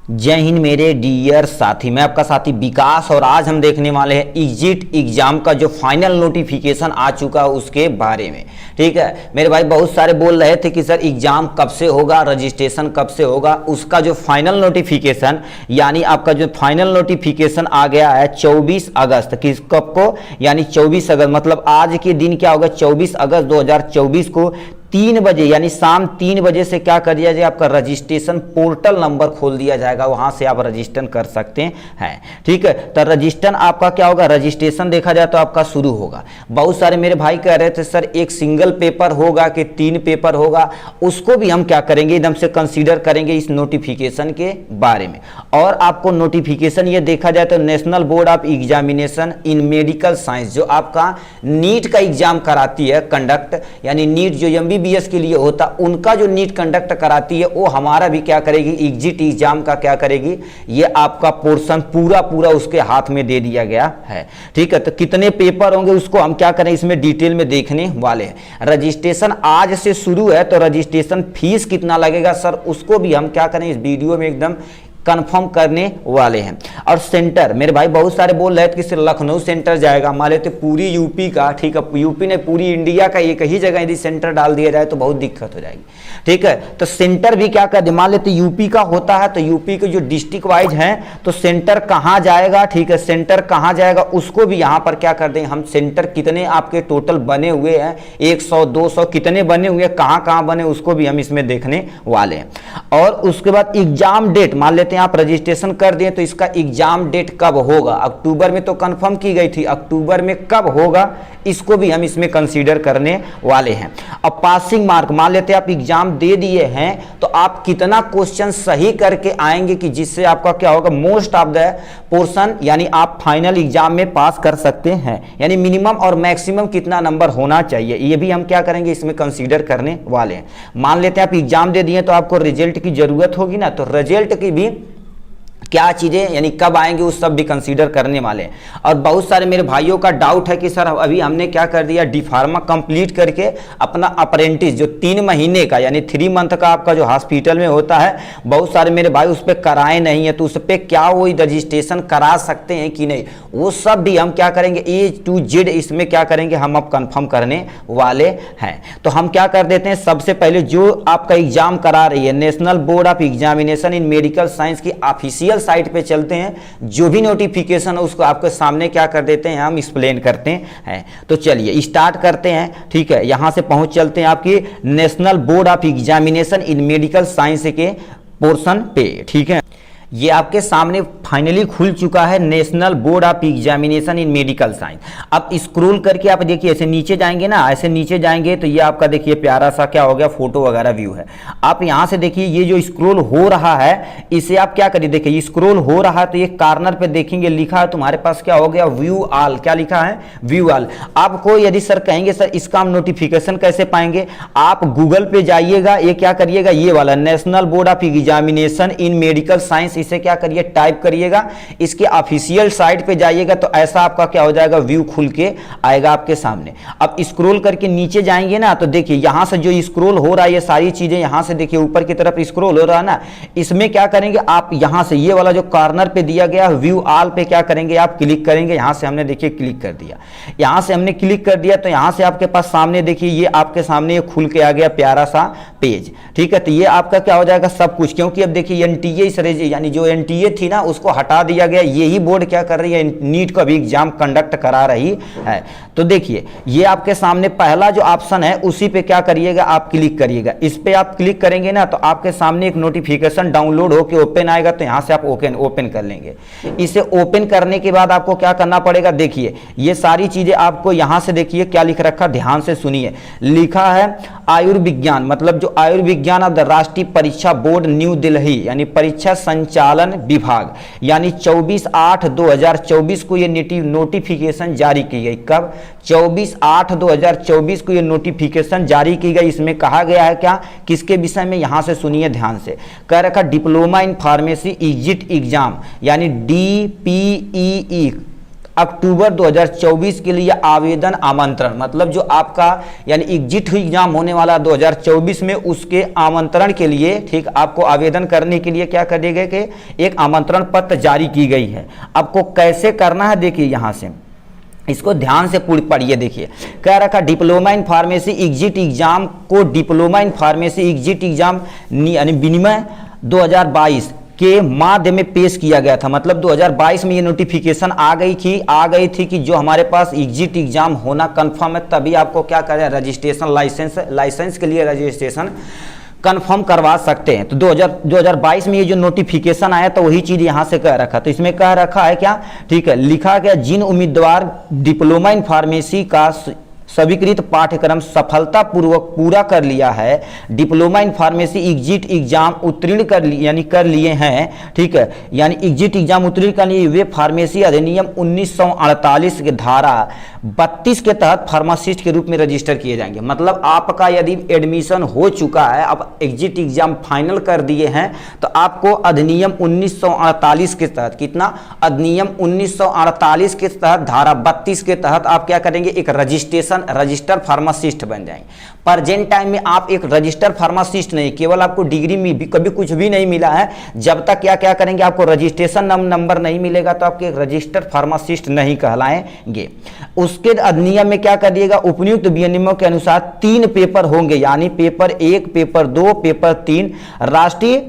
जय हिंद मेरे डियर साथी, मैं आपका साथी विकास और आज हम देखने वाले हैं एग्जिट एग्जाम का जो फाइनल नोटिफिकेशन आ चुका है उसके बारे में। ठीक है मेरे भाई, बहुत सारे बोल रहे थे कि सर एग्जाम कब से होगा, रजिस्ट्रेशन कब से होगा। उसका जो फाइनल नोटिफिकेशन यानी आपका जो फाइनल नोटिफिकेशन आ गया है 24 अगस्त किस कब को, यानी 24 अगस्त मतलब आज के दिन क्या होगा 24 अगस्त 2024 को 3 बजे यानी शाम 3 बजे से क्या कर दिया जाए, आपका रजिस्ट्रेशन पोर्टल नंबर खोल दिया जाएगा, वहां से आप रजिस्टर कर सकते हैं। ठीक है, तो रजिस्टर आपका क्या होगा, रजिस्ट्रेशन देखा जाए तो आपका शुरू होगा। बहुत सारे मेरे भाई कह रहे थे सर एक सिंगल पेपर होगा कि 3 पेपर होगा, उसको भी हम क्या करेंगे एकदम से कंसीडर करेंगे इस नोटिफिकेशन के बारे में। और आपको नोटिफिकेशन ये देखा जाए तो national board of examination in medical science जो आपका नीट का एग्जाम कराती है कंडक्ट, यानी नीट जो एमबीबीएस के लिए होता उनका जो नीट कंडक्ट कराती है वो हमारा भी क्या करेगी, एग्जिट एग्जाम का क्या करेगी, ये आपका पोर्शन पूरा पूरा उसके हाथ में दे दिया गया है। ठीक है, तो कितने पेपर होंगे उसको हम क्या करें इसमें डिटेल में देखने वाले हैं। रजिस्ट्रेशन आज से शुरू है तो रजिस्ट्रेशन फीस कितना लगेगा सर, उसको भी हम क्या करें इस वीडियो में एकदम कंफर्म करने वाले हैं। और सेंटर मेरे भाई बहुत सारे बोल रहे थे कि सिर्फ लखनऊ सेंटर जाएगा, मान लेते पूरी यूपी का, ठीक है यूपी ने पूरी इंडिया का एक ही जगह यदि सेंटर डाल दिया जाए तो बहुत दिक्कत हो जाएगी। ठीक है, तो सेंटर भी क्या कर, मान लेते यूपी का होता है तो यूपी के जो डिस्ट्रिक्ट वाइज हैं तो सेंटर कहाँ जाएगा, ठीक है सेंटर कहाँ जाएगा उसको भी यहाँ पर क्या कर दें हम, सेंटर कितने आपके टोटल बने हुए हैं 100 200 कितने बने हुए हैं, कहाँ कहाँ बने उसको भी हम इसमें देखने वाले हैं। और उसके बाद एग्जाम डेट मान लेते आप रजिस्ट्रेशन कर दिए तो इसका एग्जाम डेट कब होगा, अक्टूबर में तो कंफर्म की गई थी, अक्टूबर में कब होगा इसको भी हम इसमें कंसीडर करने वाले हैं। अब पासिंग मार्क मान लेते हैं आप एग्जाम दे दिए हैं तो आप कितना क्वेश्चन सही करके आएंगे कि जिससे आपका क्या होगा मोस्ट ऑफ द पोर्शन यानी आप फाइनल एग्जाम में पास कर सकते हैं, यानी मिनिमम और मैक्सिमम कितना नंबर होना चाहिए ये भी हम क्या करेंगे इसमें कंसीडर करने वाले हैं। मान लेते हैं आप एग्जाम दे दिए तो आपको रिजल्ट की जरूरत होगी ना, तो रिजल्ट की भी क्या चीजें यानी कब आएंगे उस सब भी कंसीडर करने वाले हैं। और बहुत सारे मेरे भाइयों का डाउट है कि सर अभी हमने क्या कर दिया डी फार्मा कंप्लीट करके अपना अप्रेंटिस जो 3 महीने का यानी 3 मंथ का आपका जो हॉस्पिटल में होता है, बहुत सारे मेरे भाई उस पर कराए नहीं है तो उस पर क्या वो रजिस्ट्रेशन करा सकते हैं कि नहीं, वो सब भी हम क्या करेंगे A to Z इसमें क्या करेंगे हम अब कंफर्म करने वाले हैं। तो हम क्या कर देते हैं, सबसे पहले जो आपका एग्जाम करा रही है national board of examination in medical science की ऑफिशियल साइट पे चलते हैं, जो भी नोटिफिकेशन है उसको आपके सामने क्या कर देते हैं हम एक्सप्लेन करते हैं। तो चलिए स्टार्ट करते हैं। ठीक है, यहां से पहुंच चलते हैं आपकी national board of examination in medical science के पोर्शन पे। ठीक है, ये आपके सामने फाइनली खुल चुका है national board of examination in medical science. अब स्क्रॉल करके आप देखिए ऐसे नीचे जाएंगे ना, ऐसे नीचे जाएंगे तो ये आपका देखिए प्यारा सा क्या हो गया फोटो वगैरह व्यू है। आप यहां से देखिए ये जो स्क्रॉल हो रहा है इसे आप क्या करिए, देखिए स्क्रॉल हो रहा है तो ये कॉर्नर पे देखेंगे लिखा है तुम्हारे पास क्या हो गया व्यू ऑल, क्या लिखा है व्यू ऑल। आपको यदि सर कहेंगे सर इसका हम नोटिफिकेशन कैसे पाएंगे, आप गूगल पे जाइएगा, ये क्या करिएगा ये वाला national board of examination in medical science इसे क्या करिए टाइप करिएगा, इसके ऑफिशियल साइट पे जाइएगा तो ऐसा आपका क्या हो जाएगा व्यू खुल के आएगा आपके सामने। अब स्क्रॉल करके नीचे जाएंगे ना तो देखिए यहां से जो स्क्रॉल हो रहा है ये सारी चीजें यहां से देखिए ऊपर की तरफ स्क्रॉल हो रहा है ना, इसमें क्या करेंगे आप यहां से ये वाला जो कॉर्नर पे दिया गया व्यू ऑल पे क्या करेंगे आप क्लिक करेंगे। यहां से हमने देखिए क्लिक कर दिया, यहां से हमने क्लिक कर दिया तो यहां से आपके पास सामने देखिए ये आपके सामने ये खुल के आ गया प्यारा सा पेज। ठीक है, तो ये आपका क्या हो जाएगा सब कुछ, क्योंकि अब देखिए एनटीए यानी जो एनटीए थी ना उसको हटा दिया गया, यही बोर्ड क्या कर रही है नीट का भी एग्जाम कंडक्ट करा रही है। तो देखिए ये आपके सामने पहला जो ऑप्शन है उसी पे क्या करिएगा आप क्लिक करिएगा, इस पे आप क्लिक करेंगे ना तो आपके सामने एक नोटिफिकेशन डाउनलोड होकर ओपन आएगा तो यहां से आप ओपन कर लेंगे। इसे ओपन करने के बाद आपको क्या करना पड़ेगा, देखिए ये सारी चीजें आपको यहां से देखिए क्या लिख रखा, ध्यान से सुनिए, लिखा है आयुर्विज्ञान मतलब जो आयुर्विज्ञान ऑफ द राष्ट्रीय परीक्षा बोर्ड न्यू दिल्ली यानी परीक्षा संचालन विभाग यानी 24/8/2024 को ये नोटिफिकेशन जारी की गई। कब 24/8/2024 को ये नोटिफिकेशन जारी की गई। इसमें कहा गया है क्या किसके विषय में, यहां से सुनिए ध्यान से, कह रखा diploma in pharmacy exit exam यानी DPEE अक्टूबर 2024 के लिए आवेदन आमंत्रण, मतलब जो आपका यानी एग्जिट एग्जाम होने वाला 2024 में उसके आमंत्रण के लिए, ठीक, आपको आवेदन करने के लिए क्या कर दिया गया कि एक आमंत्रण पत्र जारी की गई है। आपको कैसे करना है, देखिए यहाँ से इसको ध्यान से पढ़िए। देखिए कह रखा diploma in pharmacy exit exam को diploma in pharmacy exit exam यानी विनिमय 2022 के माध्यम में पेश किया गया था। मतलब 2022 में ये नोटिफिकेशन आ गई थी कि जो हमारे पास एग्जिट एग्जाम होना कंफर्म है, तभी आपको क्या करें, रजिस्ट्रेशन लाइसेंस के लिए रजिस्ट्रेशन कंफर्म करवा सकते हैं। तो 2022 में ये जो नोटिफिकेशन आया तो वही चीज यहां से कह रखा, तो इसमें कह रखा है क्या, ठीक है, लिखा गया जिन उम्मीदवार डिप्लोमा इन फार्मेसी का स्वीकृत पाठ्यक्रम सफलतापूर्वक पूरा कर लिया है, diploma in pharmacy exit exam उत्तीर्ण कर लिए हैं, ठीक है, यानी एग्जिट एग्जाम उत्तीर्ण कर लिए, वे फार्मेसी अधिनियम 1948 के धारा 32 के तहत फार्मासिस्ट के रूप में रजिस्टर किए जाएंगे। मतलब आपका यदि एडमिशन हो चुका है, आप एग्जिट एग्जाम फाइनल कर दिए हैं, तो आपको अधिनियम 1948 के तहत, कितना, अधिनियम 1948 के तहत धारा 32 के तहत आप क्या करेंगे, एक रजिस्टर फार्मासिस्ट बन जाएंगे। प्रेजेंट टाइम में आप एक रजिस्टर फार्मासिस्ट नहीं, केवल आपको डिग्री में भी कभी कुछ भी नहीं मिला है, जब तक क्या करेंगे, आपको रजिस्ट्रेशन नंबर नहीं मिलेगा तो आपके रजिस्टर फार्मासिस्ट नहीं कहलाएंगे। उसके अधिनियम में क्या कर दिएगा, उपयुक्त विनियमों के अनुसार 3 पेपर होंगे, यानी पेपर 1, पेपर 2, पेपर 3 राष्ट्रीय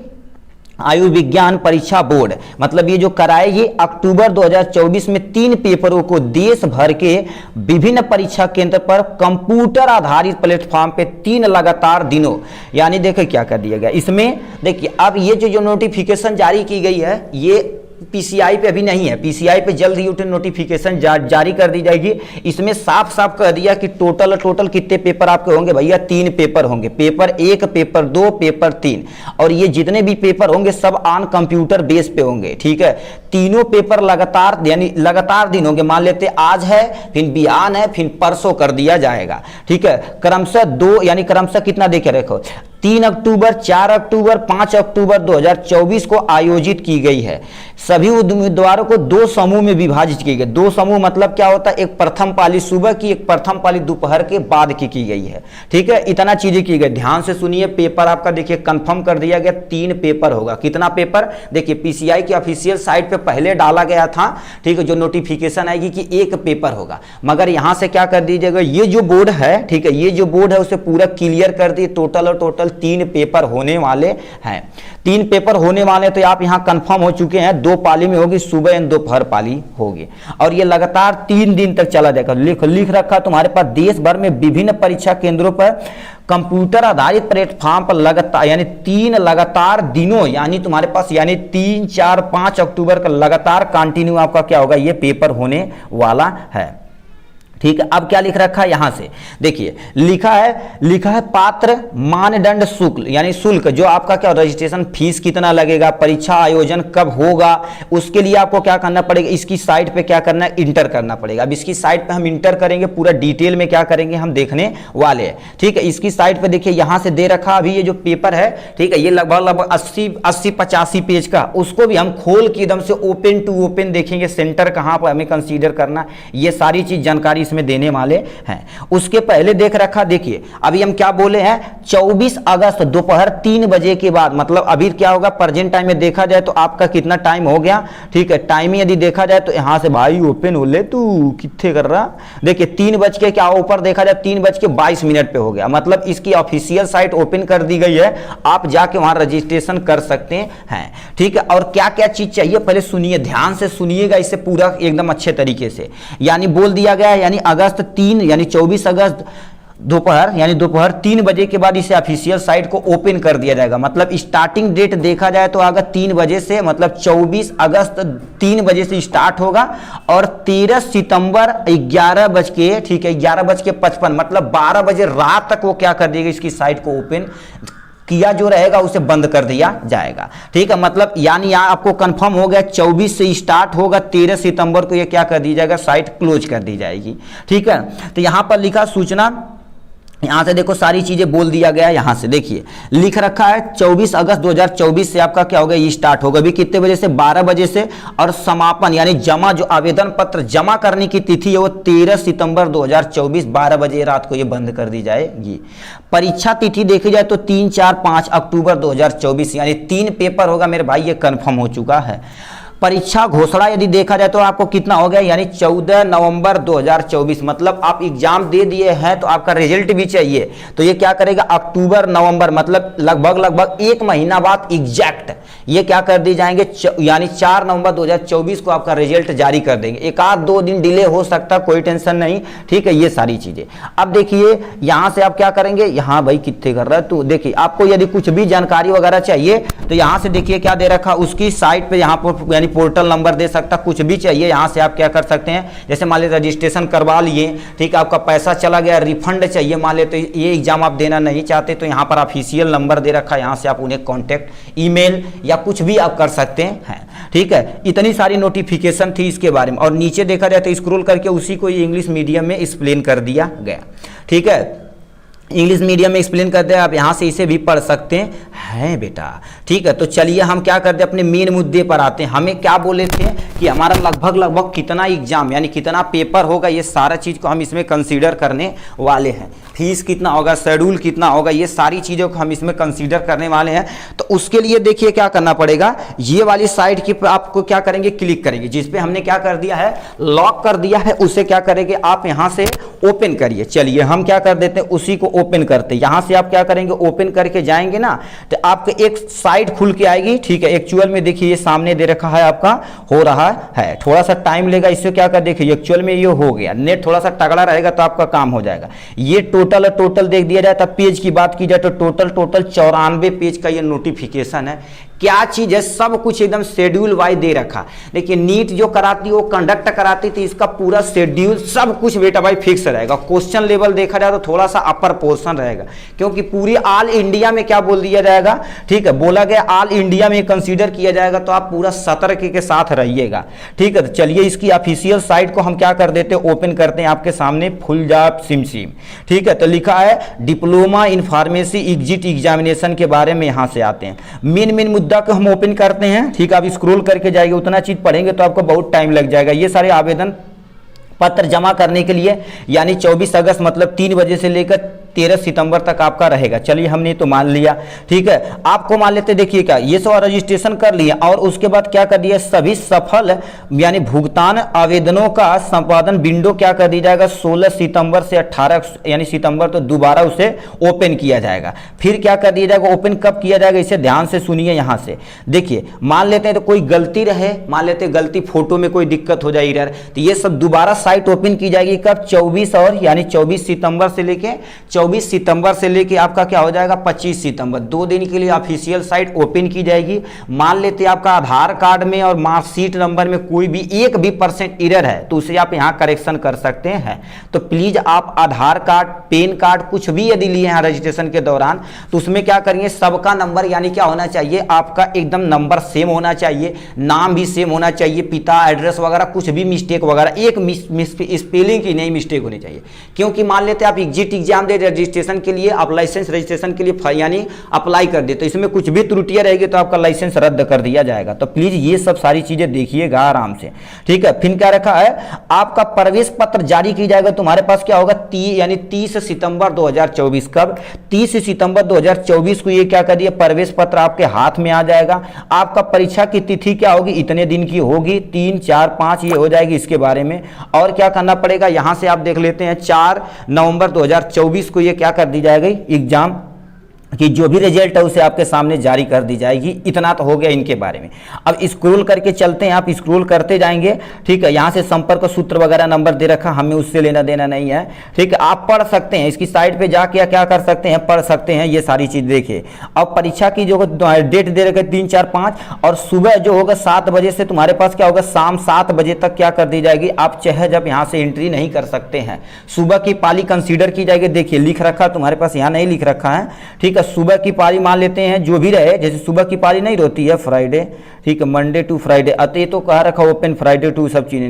आयुर्विज्ञान परीक्षा बोर्ड, मतलब ये जो कराएगी अक्टूबर 2024 में 3 पेपरों को देश भर के विभिन्न परीक्षा केंद्र पर कंप्यूटर आधारित प्लेटफॉर्म पे 3 लगातार दिनों, यानी देखिए क्या कर दिया गया इसमें। देखिए अब ये जो नोटिफिकेशन जारी की गई है, ये पीसीआई पे अभी नहीं है, पीसीआई पे जल्द ही नोटिफिकेशन जारी कर दी जाएगी। इसमें साफ साफ कह दिया कि टोटल कितने पेपर आपके होंगे भैया, 3 पेपर होंगे, पेपर 1, पेपर 2, पेपर 3, और ये जितने भी पेपर होंगे सब ऑन कंप्यूटर बेस पे होंगे, ठीक है। तीनों पेपर लगातार यानी लगातार दिन होंगे, मान लेते आज है, फिर बिहान है, फिर परसों कर दिया जाएगा, ठीक है। क्रमशः 2 यानी क्रमशः कितना देखे रखो, 3 अक्टूबर, 4 अक्टूबर, 5 अक्टूबर 2024 को आयोजित की गई है। सभी उम्मीदवारों को 2 समूह में विभाजित किए गए। 2 समूह मतलब क्या होता है, एक प्रथम पाली सुबह की, एक प्रथम पाली दोपहर के बाद की गई है, ठीक है। इतना चीजें की गई, ध्यान से सुनिए। पेपर आपका देखिए कंफर्म कर दिया गया, 3 पेपर होगा। कितना पेपर, देखिए पीसीआई की ऑफिशियल साइट पे पहले डाला गया था, ठीक है, जो नोटिफिकेशन आएगी कि 1 पेपर होगा, मगर यहां से क्या कर दीजिएगा, ये जो बोर्ड है, ठीक है, ये जो बोर्ड है उसे पूरा क्लियर कर दिए, टोटल 3 पेपर होने वाले हैं। 3 पेपर होने वाले, तो आप यहां कंफर्म हो चुके हैं, 2 पाली में होगी, सुबह एंड दोपहर पाली होगी, और ये लगातार 3 दिन तक चला जाएगा। लिख रखा तुम्हारे पास देश भर में विभिन्न परीक्षा केंद्रों पर कंप्यूटर आधारित प्लेटफॉर्म पर लगातार यानी 3 लगातार दिनों, यानी तुम्हारे पास यानी 3, 4, 5 अक्टूबर का लगातार कंटिन्यू आपका क्या होगा, ये पेपर होने वाला है, ठीक है। अब क्या लिख रखा है यहां से, देखिए लिखा है पात्र मानदंड शुल्क, यानी शुल्क जो आपका क्या रजिस्ट्रेशन फीस कितना लगेगा, परीक्षा आयोजन कब होगा, उसके लिए आपको क्या करना पड़ेगा, इसकी साइट पे क्या करना है, इंटर करना पड़ेगा। अब इसकी साइट पे हम इंटर करेंगे, पूरा डिटेल में क्या करेंगे हम देखने वाले हैं, ठीक है। इसकी साइट पे देखिए यहां से दे रखा, अभी ये जो पेपर है, ठीक है, ये लगभग 80-85 पेज का, उसको भी हम खोल के एकदम से ओपन टू ओपन देखेंगे, सेंटर कहां पर हमें कंसीडर करना, ये सारी चीज जानकारी में देने वाले हैं। उसके पहले देख रखा, देखिए अभी हम क्या बोले हैं, 24 अगस्त दोपहर 3 बजे के बाद, मतलब अभी क्या होगा, प्रेजेंट टाइम में देखा जाए तो आपका कितना टाइम हो गया, ठीक है। टाइम यदि देखा जाए तो यहां से भाई ओपन हो ले, तू कितने कर रहा, देखिए 3 बज के क्या ऊपर देखा जाए 3:22 पे हो गया, मतलब इसकी ऑफिशियल साइट ओपन कर दी गई है, आप जाके वहां रजिस्ट्रेशन कर सकते हैं, ठीक है। और क्या क्या चीज चाहिए पहले सुनिए, ध्यान से सुनिएगा इसे पूरा एकदम अच्छे तरीके से। यानी बोल दिया गया है, यानी अगस्त 3 यानी 24 अगस्त दोपहर 3 बजे के बाद इसे ऑफिशियल साइट को ओपन कर दिया जाएगा। मतलब स्टार्टिंग डेट देखा जाए तो अगर 3 बजे से, मतलब 24 अगस्त 3 बजे से स्टार्ट होगा, और 13 सितंबर 11 बज के, ठीक है, 11:55 मतलब 12 बजे रात तक वो क्या कर देगा, इसकी साइट को ओपन किया जो रहेगा उसे बंद कर दिया जाएगा, ठीक है। मतलब यानी यहाँ आपको कंफर्म हो गया 24 से स्टार्ट होगा, 13 सितंबर को ये क्या कर दी जाएगा, साइट क्लोज कर दी जाएगी, ठीक है। तो यहाँ पर लिखा सूचना यहां से देखो सारी चीजें बोल दिया गया है। यहां से देखिए लिख रखा है 24 अगस्त 2024 से आपका क्या होगा, ये स्टार्ट होगा भी कितने बजे से, 12 बजे से। और समापन यानी जमा, जो आवेदन पत्र जमा करने की तिथि है वो 13 सितंबर 2024 12 बजे रात को ये बंद कर दी जाएगी। परीक्षा तिथि देखी जाए तो 3, 4, 5 अक्टूबर 2024 यानी 3 पेपर होगा मेरे भाई, ये कंफर्म हो चुका है। परीक्षा घोषणा यदि देखा जाए तो आपको कितना हो गया, यानी 14 नवंबर 2024, मतलब आप एग्जाम दे दिए हैं तो आपका रिजल्ट भी चाहिए, तो ये क्या करेगा अक्टूबर नवंबर, मतलब लगभग 1 महीना बाद एग्जैक्ट ये क्या कर दी जाएंगे, यानी 4 नवंबर 2024 को आपका रिजल्ट जारी कर देंगे। 1-2 दिन डिले हो सकता, कोई टेंशन नहीं, ठीक है, ये सारी चीजें। अब देखिए यहां से आप क्या करेंगे, यहां भाई कितने कर रहा है, तो देखिए आपको यदि कुछ भी जानकारी वगैरह चाहिए तो यहां से देखिए क्या दे रखा, उसकी साइट पे यहाँ पर यानी पोर्टल नंबर दे सकता, कुछ भी चाहिए यहां से आप क्या कर सकते हैं। जैसे मान लीजिए रजिस्ट्रेशन करवा लिए, ठीक है, आपका पैसा चला गया, रिफंड चाहिए मान लेते तो ये एग्जाम आप देना नहीं चाहते तो यहाँ पर ऑफिशियल नंबर दे रखा है, यहाँ से आप उन्हें कॉन्टैक्ट ईमेल या कुछ भी आप कर सकते हैं, ठीक है। इतनी सारी नोटिफिकेशन थी इसके बारे में, और नीचे देखा जाए तो स्क्रॉल करके उसी को ये इंग्लिश मीडियम में एक्सप्लेन कर दिया गया, ठीक है, इंग्लिश मीडियम में एक्सप्लेन करते हैं, आप यहाँ से इसे भी पढ़ सकते हैं बेटा, ठीक है। तो चलिए हम क्या करते हैं, अपने मेन मुद्दे पर आते हैं। हमें क्या बोले थे कि हमारा लगभग कितना एग्जाम यानी कितना पेपर होगा, ये सारा चीज़ को हम इसमें कंसीडर करने वाले हैं। फीस कितना होगा, शेड्यूल कितना होगा, ये सारी चीज़ों को हम इसमें कंसीडर करने वाले हैं। तो उसके लिए देखिए क्या करना पड़ेगा, ये वाली साइड की आपको क्या करेंगे, क्लिक करेंगे, जिसपे हमने क्या कर दिया है, लॉक कर दिया है, उसे क्या करेंगे आप यहाँ से ओपन करिए। चलिए हम क्या कर देते हैं, उसी को ओपन करते हैं। यहां से आप क्या करेंगे, ओपन करके जाएंगे ना तो आपके एक साइट खुल के आएगी, ठीक है। एक्चुअल में देखिए ये सामने दे रखा है आपका हो रहा है, थोड़ा सा टाइम लेगा, इससे क्या कर देखिए एक्चुअल में ये हो गया, नेट थोड़ा सा तगड़ा रहेगा तो आपका काम हो जाएगा। ये टोटल देख दिया जाए, तब पेज की बात की जाए तो टोटल 94 पेज का ये नोटिफिकेशन है। क्या चीज है, सब कुछ एकदम शेड्यूल वाइज दे रखा। देखिए नीट जो कराती वो कंडक्ट कराती थी, इसका पूरा शेड्यूल सब कुछ बेटा भाई फिक्स रहेगा। क्वेश्चन लेवल देखा जाए तो थोड़ा सा अपर पोर्शन रहेगा, क्योंकि पूरी ऑल इंडिया में क्या बोल दिया जाएगा, ठीक है, बोला गया ऑल इंडिया में कंसीडर किया जाएगा, तो आप पूरा सतर्क के साथ रहिएगा, ठीक है। तो चलिए इसकी ऑफिशियल साइट को हम क्या कर देते हैं, ओपन करते हैं आपके सामने, फुल जॉब सिम, ठीक है। तो लिखा है diploma in pharmacy exit examination के बारे में। यहां से आते हैं मेन मुद्दा को हम ओपन करते हैं, ठीक है। आप स्क्रॉल करके जाएंगे, उतना चीज पढ़ेंगे तो आपको बहुत टाइम लग जाएगा। ये सारे आवेदन पत्र जमा करने के लिए यानी 24 अगस्त मतलब 3 बजे से लेकर 13 सितंबर तक आपका रहेगा। चलिए हमने तो मान लिया, ठीक है। आपको मान लेते, देखिए क्या ये सब रजिस्ट्रेशन कर लिया और उसके बाद क्या कर दिया, सभी सफल यानी भुगतान आवेदनों का संपादन विंडो क्या कर दी जाएगा, 16 सितंबर से 18 यानी सितंबर तो दोबारा उसे ओपन किया जाएगा। फिर क्या कर दिया जाएगा, ओपन कब किया जाएगा, इसे ध्यान से सुनिए। यहाँ से देखिए मान लेते हैं तो कोई गलती रहे, मान लेते हैं गलती फोटो में कोई दिक्कत हो जाए यार, तो ये सब दोबारा साइट ओपन की जाएगी कब, 24 और यानी 24 सितंबर से लेके 24 सितंबर से लेके आपका क्या हो जाएगा 25 सितंबर, 2 दिन के लिए ऑफिशियल साइट ओपन की जाएगी। मान लेते हैं आपका आधार कार्ड में और मार्कशीट नंबर में कोई भी 1% एरर है तो उसे आप यहां करेक्शन कर सकते हैं। तो प्लीज आप आधार कार्ड, पैन कार्ड कुछ भी यदि लिए हैं रजिस्ट्रेशन के दौरान तो उसमें क्या करेंगे, सबका नंबर यानी क्या होना चाहिए, आपका एकदम नंबर सेम होना चाहिए, नाम भी सेम होना चाहिए, पिता एड्रेस वगैरह कुछ भी मिस्टेक वगैरह, एक स्पेलिंग की नहीं मिस्टेक होनी चाहिए। क्योंकि मान लेते हैं आप एग्जिट एग्जाम दे रजिस्ट्रेशन के लिए, आप लाइसेंस रजिस्ट्रेशन के लिए यानी अप्लाई कर दे, तो इसमें कुछ भी त्रुटियां रहेगी तो आपका लाइसेंस रद्द कर दिया जाएगा। तो प्लीज ये सब सारी चीजें देखिएगा आराम से, ठीक है। फिर क्या रखा है, आपका प्रवेश पत्र जारी की जाएगा, तुम्हारे पास क्या होगा 30 सितंबर 2024, कब 30 सितंबर 2024 को ये क्या कर दिया, प्रवेश पत्र आपके हाथ में आ जाएगा। आपका परीक्षा की तिथि क्या होगी, इतने दिन की होगी, 3, 4, 5 ये हो जाएगी इसके बारे में। और क्या करना पड़ेगा, यहां से आप देख लेते हैं 4 नवंबर 2024 को ये क्या कर दी जाएगी, एग्जाम कि जो भी रिजल्ट है उसे आपके सामने जारी कर दी जाएगी। इतना तो हो गया इनके बारे में। अब स्क्रॉल करके चलते हैं, आप स्क्रॉल करते जाएंगे, ठीक है। यहाँ से संपर्क सूत्र वगैरह नंबर दे रखा, हमें उससे लेना देना नहीं है, ठीक है। आप पढ़ सकते हैं, इसकी साइट पे जाके क्या कर सकते हैं, पढ़ सकते हैं ये सारी चीज देखिए। अब परीक्षा की जो डेट दे रखे 3, 4, 5 और सुबह जो होगा 7 बजे से तुम्हारे पास क्या होगा, शाम 7 बजे तक क्या कर दी जाएगी, आप चाहे जब यहाँ से एंट्री नहीं कर सकते हैं, सुबह की पाली कंसीडर की जाएगी। देखिए लिख रखा तुम्हारे पास, यहाँ नहीं लिख रखा है, ठीक है। सुबह की पारी मान लेते हैं जो भी रहे, जैसे सुबह की पारी नहीं होती है फ्राइडे, ठीक है, मंडे टू फ्राइडे, अतः तो कहा रखा ओपन फ्राइडे टू सब चीजें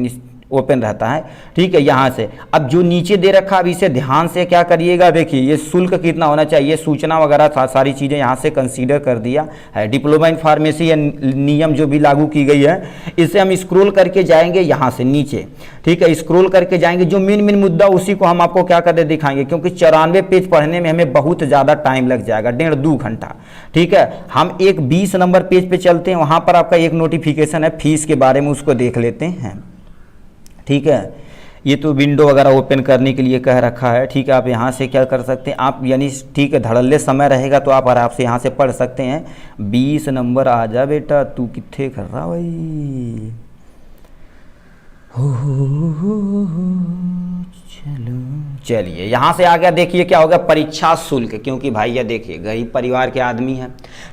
ओपन रहता है, ठीक है। यहाँ से अब जो नीचे दे रखा, अब इसे ध्यान से क्या करिएगा, देखिए ये शुल्क कितना होना चाहिए, सूचना वगैरह सारी चीज़ें यहाँ से कंसीडर कर दिया है। डिप्लोमा इन फार्मेसी या नियम जो भी लागू की गई है, इसे हम स्क्रॉल करके जाएंगे यहाँ से नीचे, ठीक है। स्क्रॉल करके जाएंगे, जो मेन मुद्दा उसी को हम आपको क्या करते दिखाएंगे, क्योंकि 94 पेज पढ़ने में हमें बहुत ज़्यादा टाइम लग जाएगा, 1.5-2 घंटा, ठीक है। हम एक 20 नंबर पेज पे चलते हैं, वहाँ पर आपका एक नोटिफिकेशन है फीस के बारे में, उसको देख लेते हैं, ठीक है। ये तो विंडो वगैरह ओपन करने के लिए कह रखा है, ठीक है। आप यहाँ से क्या कर सकते हैं आप, यानी ठीक है, धड़ल्ले समय रहेगा तो आप आराम से यहाँ से पढ़ सकते हैं। 20 नंबर आ जा बेटा, तू कितने कर रहा भाई, हो चलो, चलिए यहाँ से आ गया। देखिए क्या होगा, परीक्षा शुल्क, क्योंकि भाई ये देखिए गरीब परिवार के आदमी हैं,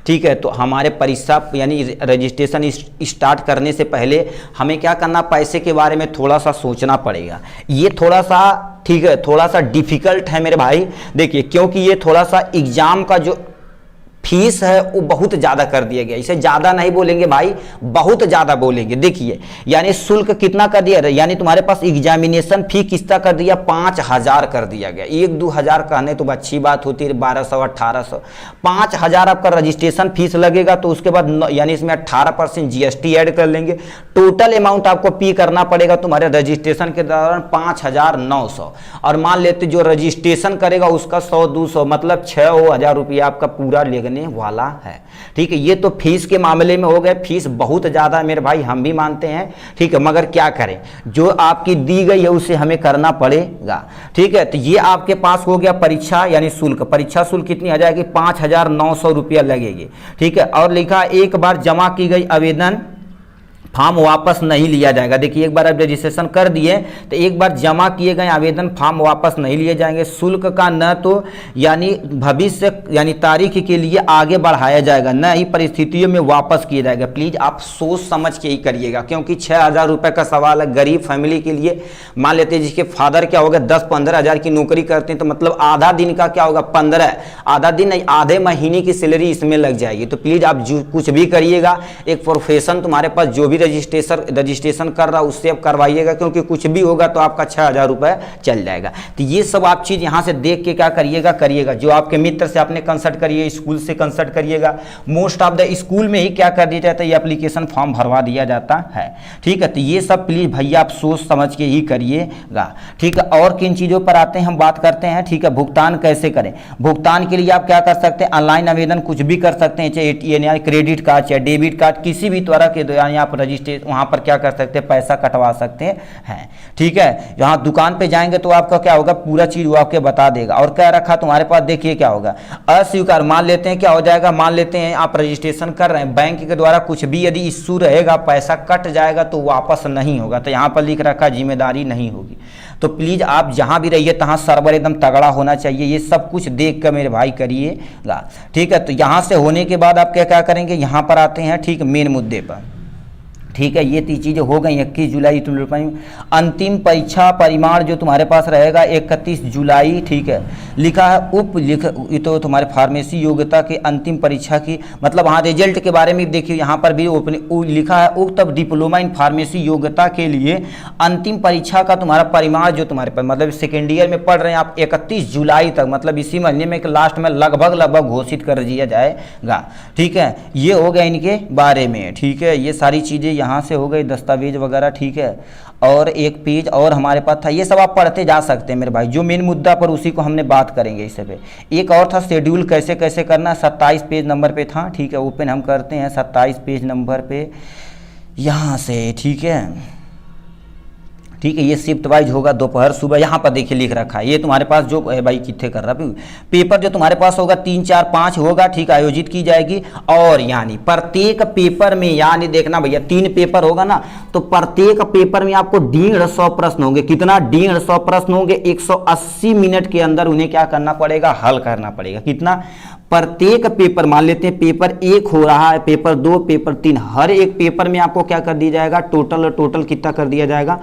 ठीक है। तो हमारे परीक्षा यानी रजिस्ट्रेशन स्टार्ट करने से पहले हमें क्या करना, पैसे के बारे में थोड़ा सा सोचना पड़ेगा। ये थोड़ा सा, ठीक है, थोड़ा सा डिफिकल्ट है मेरे भाई, देखिए, क्योंकि ये थोड़ा सा एग्जाम का जो फीस है वो बहुत ज़्यादा कर दिया गया। इसे ज़्यादा नहीं बोलेंगे भाई, बहुत ज़्यादा बोलेंगे। देखिए यानी शुल्क कितना कर दिया, यानी तुम्हारे पास एग्जामिनेशन फी कितना कर दिया, 5000 कर दिया गया। 1-2 हज़ार कहने तो अच्छी बात होती है, 1200-1800, 5000 आपका रजिस्ट्रेशन फीस लगेगा। तो उसके बाद यानी इसमें 18% GST ऐड कर लेंगे, टोटल अमाउंट आपको पे करना पड़ेगा तुम्हारे रजिस्ट्रेशन के दौरान 5900। और मान लेते जो रजिस्ट्रेशन करेगा उसका 100-200, मतलब 6000 रुपया आपका पूरा लेने वाला है, ठीक है। ये तो फीस के मामले में हो गए, फीस बहुत ज्यादा है मेरे भाई, हम भी मानते हैं, ठीक है, मगर क्या करें, जो आपकी दी गई है उसे हमें करना पड़ेगा, ठीक है। तो ये आपके पास हो गया परीक्षा यानी शुल्क। परीक्षा शुल्क कितनी आ जाएगी, 5900 रुपया लगेगी, ठीक है। और लिखा एक बार जमा की गई आवेदन फॉर्म वापस नहीं लिया जाएगा। देखिए एक बार आप रजिस्ट्रेशन कर दिए तो एक बार जमा किए गए आवेदन फॉर्म वापस नहीं लिए जाएंगे। शुल्क का न तो यानी भविष्य यानी तारीख के लिए आगे बढ़ाया जाएगा, न ही परिस्थितियों में वापस किया जाएगा। प्लीज़ आप सोच समझ के ही करिएगा, क्योंकि 6000 रुपये का सवाल है। गरीब फैमिली के लिए मान लेते हैं जिसके फादर क्या होगा 10-15 हज़ार की नौकरी करते हैं, तो मतलब आधा दिन का क्या होगा 15, आधा दिन नहीं आधे महीने की सैलरी इसमें लग जाएगी। तो प्लीज़ आप जो कुछ भी करिएगा, एक प्रोफेशन तुम्हारे पास जो भी रजिस्ट्रेशन कर रहा उससे आप करवाइएगा, क्योंकि कुछ भी होगा तो आपका 6000 रुपये चल जाएगा। तो ये सब आप चीज़ यहाँ से देख के क्या करिएगा, जो आपके मित्र से आपने कंसल्ट करिए, स्कूल से कंसल्ट करिएगा। मोस्ट ऑफ द स्कूल में ही क्या कर दिया जाता है, ये एप्लीकेशन फॉर्म भरवा दिया जाता है, ठीक है। तो ये सब प्लीज़ भैया आप सोच समझ के ही करिएगा, ठीक है। और किन चीज़ों पर आते हैं हम बात करते हैं, ठीक है। भुगतान कैसे करें, भुगतान के लिए आप क्या कर सकते हैं, ऑनलाइन आवेदन कुछ भी कर सकते हैं, चाहे क्रेडिट कार्ड चाहे डेबिट कार्ड, किसी भी तरह के दौरान आप वहाँ पर क्या कर सकते हैं, पैसा कटवा सकते हैं, ठीक है। यहाँ दुकान पे जाएंगे तो आपका क्या होगा, पूरा चीज वो आपके बता देगा। और क्या रखा तुम्हारे पास, देखिए क्या होगा, अस्वीकार, मान लेते हैं क्या हो जाएगा, मान लेते हैं आप रजिस्ट्रेशन कर रहे हैं, बैंक के द्वारा कुछ भी यदि इश्यू रहेगा, पैसा कट जाएगा तो वापस नहीं होगा। तो यहाँ पर लिख रखा जिम्मेदारी नहीं होगी। तो प्लीज़ आप जहाँ भी रहिए तहाँ सर्वर एकदम तगड़ा होना चाहिए। ये सब कुछ देख कर मेरे भाई करिएगा, ठीक है। तो यहाँ से होने के बाद आप क्या करेंगे, यहाँ पर आते हैं, ठीक, मेन मुद्दे पर, ठीक है। ये तीन चीज़ें हो गई। 21 जुलाई तुम लोग अंतिम परीक्षा परिमाण जो तुम्हारे पास रहेगा 31 जुलाई, ठीक है। लिखा है ये तो तुम्हारे फार्मेसी योग्यता के अंतिम परीक्षा की, मतलब वहाँ रिजल्ट के बारे में देखिए, यहाँ पर भी लिखा है उक्त डिप्लोमा इन फार्मेसी योग्यता के लिए अंतिम परीक्षा का तुम्हारा परिमाण जो तुम्हारे पास, मतलब सेकेंड ईयर में पढ़ रहे हैं आप, 31 जुलाई तक, मतलब इसी महीने में लास्ट में लगभग घोषित कर दिया जाएगा, ठीक है। ये हो गया इनके बारे में, ठीक है। ये सारी चीज़ें यहाँ से हो गई, दस्तावेज वगैरह, ठीक है। और एक पेज और हमारे पास था, ये सब आप पढ़ते जा सकते हैं मेरे भाई, जो मेन मुद्दा पर उसी को हमने बात करेंगे इस पे। एक और था शेड्यूल कैसे कैसे करना, 27 पेज नंबर पे था, ठीक है। ओपन हम करते हैं 27 पेज नंबर पे यहाँ से, ठीक है, ठीक है। ये शिफ्ट वाइज होगा, दोपहर सुबह, यहाँ पर देखिए लिख रखा है। ये तुम्हारे पास जो है भाई कितने कर रहा है पेपर जो तुम्हारे पास होगा 3, 4, 5 होगा, ठीक, आयोजित की जाएगी। और यानी प्रत्येक पेपर में, यानी देखना भैया 3 पेपर होगा ना, तो प्रत्येक पेपर में आपको 150 प्रश्न होंगे। कितना, 150 प्रश्न होंगे। 180 मिनट के अंदर उन्हें क्या करना पड़ेगा, हल करना पड़ेगा। कितना, प्रत्येक पेपर, मान लेते हैं पेपर 1 हो रहा है, पेपर 2, पेपर 3, हर एक पेपर में आपको क्या कर दिया जाएगा, टोटल कितना कर दिया जाएगा,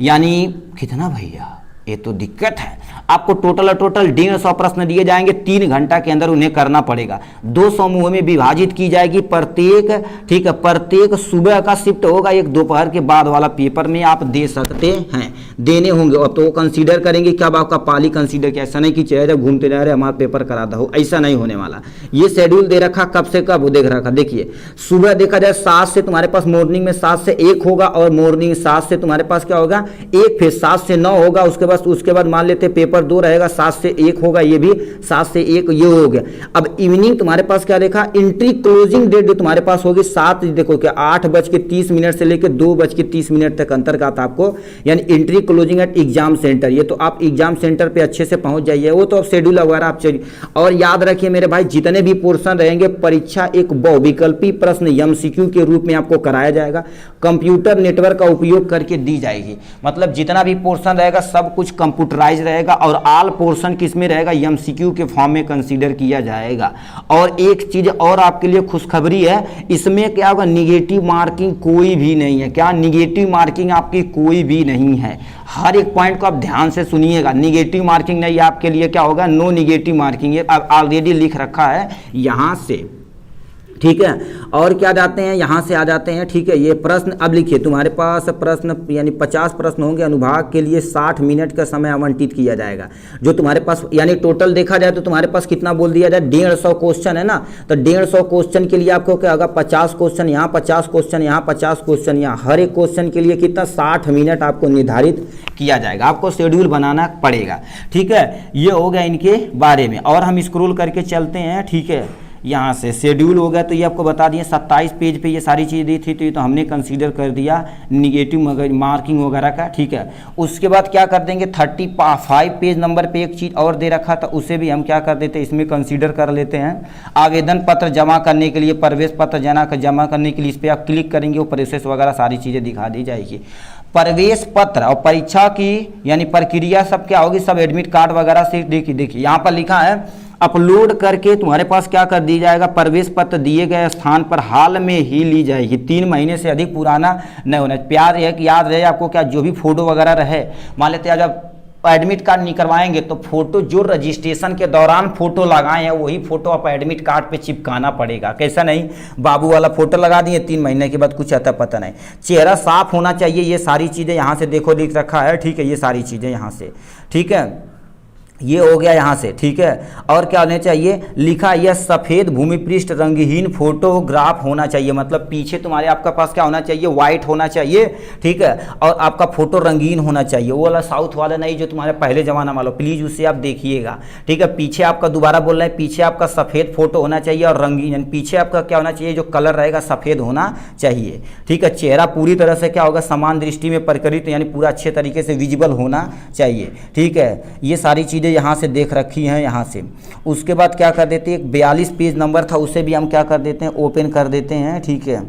यानी कितना भैया ये तो दिक्कत है। आपको टोटल 150 प्रश्न दिए जाएंगे, 3 घंटा के अंदर उन्हें करना पड़ेगा। 2 समूह में विभाजित की जाएगी प्रत्येक, ठीक है, प्रत्येक सुबह का शिफ्ट होगा, एक दोपहर के बाद वाला पेपर में आप दे सकते हैं, देने होंगे। और तो कंसीडर करेंगे कब आपका पाली कंसीडर किया, ऐसा नहीं कि चेहरे घूमते जा रहे हमारा पेपर कराता हो, ऐसा नहीं होने वाला। ये शेड्यूल दे रखा कब से कब देख रखा, देखिए सुबह देखा जाए 7 से तुम्हारे पास मॉर्निंग में 7 से 1 होगा, और मॉर्निंग 7 से तुम्हारे पास क्या होगा 1, फिर 7 से 9 होगा, उसके बाद मान लेते पेपर 2 रहेगा, 7 से 1 होगा, ये भी 7 से 1 ये हो गया। अब इवनिंग तुम्हारे पास क्या देखा, एंट्री क्लोजिंग डेट जो तुम्हारे पास होगी 7, देखो क्या 8:30 से लेकर 2:30 तक अंतर्गत आपको, यानी entry closing at exam centre. ये तो आप एग्जाम सेंटर पे अच्छे से पहुंच जाइए, वो तो अब शेड्यूल वगैरह आप चलिए। और याद रखिए मेरे भाई, जितने भी पोर्शन रहेंगे परीक्षा एक बहुविकल्पी प्रश्न एमसीक्यू के रूप में आपको कराया जाएगा, कंप्यूटर नेटवर्क का उपयोग करके दी जाएगी। मतलब जितना भी पोर्शन रहेगा सब कुछ कंप्यूटराइज रहेगा, और ऑल पोर्शन किस में रहेगा, एमसीक्यू के फॉर्म में कंसीडर किया जाएगा। और एक चीज और आपके लिए खुशखबरी है, इसमें क्या होगा, निगेटिव मार्किंग कोई भी नहीं है। क्या निगेटिव मार्किंग आपकी कोई भी नहीं है। हर एक पॉइंट को आप ध्यान से सुनिएगा, निगेटिव मार्किंग नहीं, आपके लिए क्या होगा, नो निगेटिव मार्किंग, ये ऑलरेडी लिख रखा है यहां से, ठीक है। और क्या जाते हैं, यहाँ से आ जाते हैं, ठीक है। ये प्रश्न अब लिखिए, तुम्हारे पास प्रश्न यानी 50 प्रश्न होंगे, अनुभाग के लिए 60 मिनट का समय आवंटित किया जाएगा। जो तुम्हारे पास यानी टोटल देखा जाए तो तुम्हारे पास कितना बोल दिया जाए, 150 क्वेश्चन है ना, तो 150 क्वेश्चन के लिए आपको क्या होगा, 50 क्वेश्चन यहाँ, 50 क्वेश्चन यहाँ, 50 क्वेश्चन यहाँ, हर एक क्वेश्चन के लिए कितना 60 मिनट आपको निर्धारित किया जाएगा। आपको शेड्यूल बनाना पड़ेगा, ठीक है। ये हो गया इनके बारे में। और हम स्क्रॉल करके चलते हैं, ठीक है। यहाँ से शेड्यूल हो गया, तो ये आपको बता दिए 27 पेज पे ये सारी चीज़ दी थी, तो ये तो हमने कंसीडर कर दिया निगेटिव मार्किंग वगैरह का, ठीक है। उसके बाद क्या कर देंगे, 35 पेज नंबर पे एक चीज़ और दे रखा था, उसे भी हम क्या कर देते हैं, इसमें कंसीडर कर लेते हैं। आवेदन पत्र जमा करने के लिए, प्रवेश पत्र जमा करने के लिए इस पर आप क्लिक करेंगे, वो प्रोसेस वगैरह सारी चीज़ें दिखा दी जाएगी। प्रवेश पत्र और परीक्षा की यानी प्रक्रिया सब क्या होगी, सब एडमिट कार्ड वगैरह से देखिए यहाँ पर लिखा है अपलोड करके तुम्हारे पास क्या कर दी जाएगा, प्रवेश पत्र दिए गए स्थान पर हाल में ही ली जाएगी, 3 महीने से अधिक पुराना नहीं होना। प्यार है कि याद रहे आपको, क्या जो भी फोटो वगैरह रहे, मान लेते हैं जब एडमिट कार्ड निकलवाएंगे तो फोटो जो रजिस्ट्रेशन के दौरान फोटो लगाए हैं वही फोटो आप एडमिट कार्ड पे चिपकाना पड़ेगा। कैसा नहीं, बाबू वाला फोटो लगा दिए, 3 महीने के बाद कुछ आता पता नहीं। चेहरा साफ होना चाहिए, ये सारी चीज़ें यहाँ से देखो लिख रखा है, ठीक है। ये सारी चीज़ें यहाँ से, ठीक है, ये हो गया यहाँ से, ठीक है। और क्या होना चाहिए, लिखा यह सफ़ेद भूमि पृष्ठ रंगहीन फोटोग्राफ होना चाहिए, मतलब पीछे तुम्हारे आपका पास क्या होना चाहिए, वाइट होना चाहिए, ठीक है। और आपका फोटो रंगीन होना चाहिए, वो वाला साउथ वाला नहीं जो तुम्हारे पहले जमाना वाला, प्लीज़ उससे आप देखिएगा, ठीक है। पीछे आपका दोबारा बोल रहे हैं, पीछे आपका सफ़ेद फोटो होना चाहिए और रंगीन, पीछे आपका क्या होना चाहिए, जो कलर रहेगा सफ़ेद होना चाहिए, ठीक है। चेहरा पूरी तरह से क्या होगा, समान दृष्टि में प्रकटित यानी पूरा अच्छे तरीके से विजिबल होना चाहिए, ठीक है। ये सारी चीज़ें यहाँ से देख रखी हैं यहाँ से। उसके बाद क्या कर देते हैं, एक 42 पेज नंबर था, उसे भी हम क्या कर देते हैं, ओपन कर देते हैं, ठीक है।